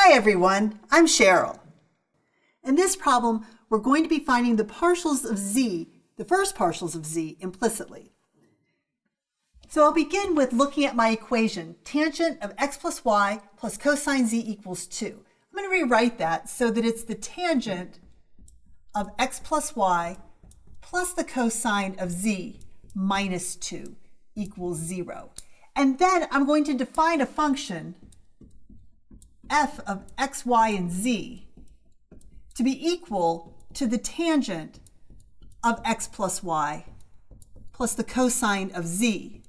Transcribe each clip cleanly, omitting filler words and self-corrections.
Hi everyone, I'm Cheryl. In this problem, we're going to be finding the partials of z, the first partials of z, implicitly. So I'll begin with looking at my equation, tangent of x plus y plus cosine z equals 2. I'm going to rewrite that so that it's the tangent of x plus y plus the cosine of z minus 2 equals 0. And then I'm going to define a function f of x, y, and z to be equal to the tangent of x plus y plus the cosine of z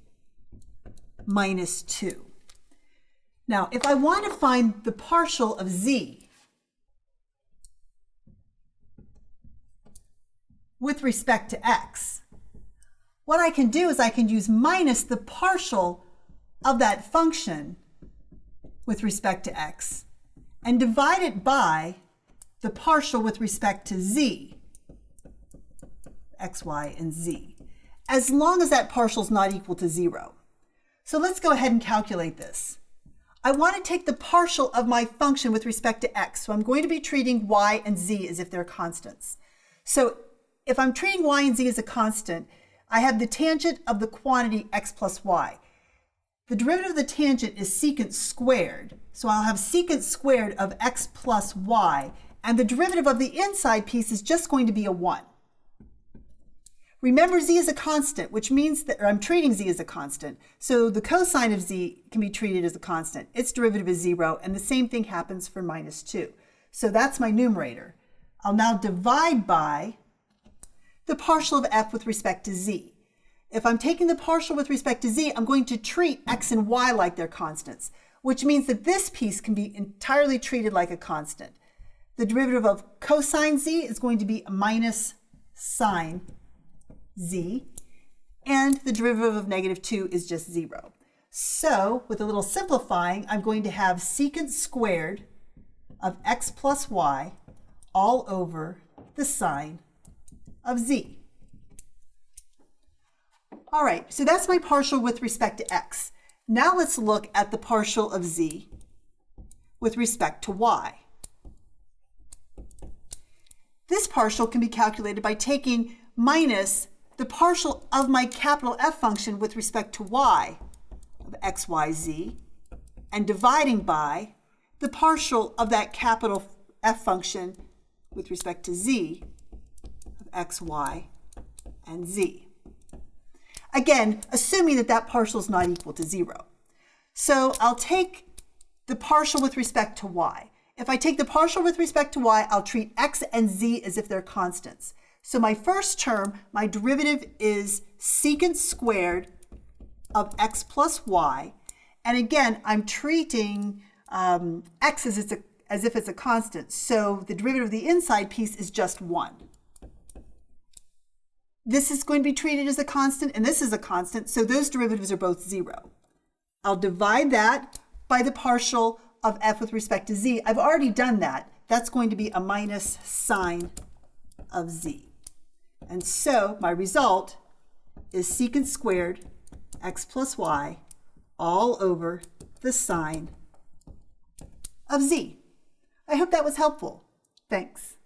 minus 2. Now, if I want to find the partial of z with respect to x, what I can do is I can use minus the partial of that function with respect to x and divide it by the partial with respect to z, x, y, and z, as long as that partial is not equal to 0. So let's go ahead and calculate this. I want to take the partial of my function with respect to x, so I'm going to be treating y and z as if they're constants. So if I'm treating y and z as a constant, I have the tangent of the quantity x plus y. The derivative of the tangent is secant squared, so I'll have secant squared of x plus y, and the derivative of the inside piece is just going to be a 1. Remember, z is a constant, which means that I'm treating z as a constant, so the cosine of z can be treated as a constant. Its derivative is 0, and the same thing happens for minus 2. So that's my numerator. I'll now divide by the partial of f with respect to z. If I'm taking the partial with respect to z, I'm going to treat x and y like they're constants, which means that this piece can be entirely treated like a constant. The derivative of cosine z is going to be minus sine z, and the derivative of negative 2 is just 0. So, with a little simplifying, I'm going to have secant squared of x plus y all over the sine of z. All right, so that's my partial with respect to x. Now let's look at the partial of z with respect to y. This partial can be calculated by taking minus the partial of my capital F function with respect to y of x, y, z, and dividing by the partial of that capital F function with respect to z of x, y, and z. Again, assuming that that partial is not equal to 0. So I'll take the partial with respect to y. If I take the partial with respect to y, I'll treat x and z as if they're constants. So my first term, my derivative is secant squared of x plus y. And again, I'm treating x as if it's a constant. So the derivative of the inside piece is just 1. This is going to be treated as a constant, and this is a constant, so those derivatives are both 0. I'll divide that by the partial of f with respect to z. I've already done that. That's going to be a minus sine of z. And so my result is secant squared x plus y all over the sine of z. I hope that was helpful. Thanks.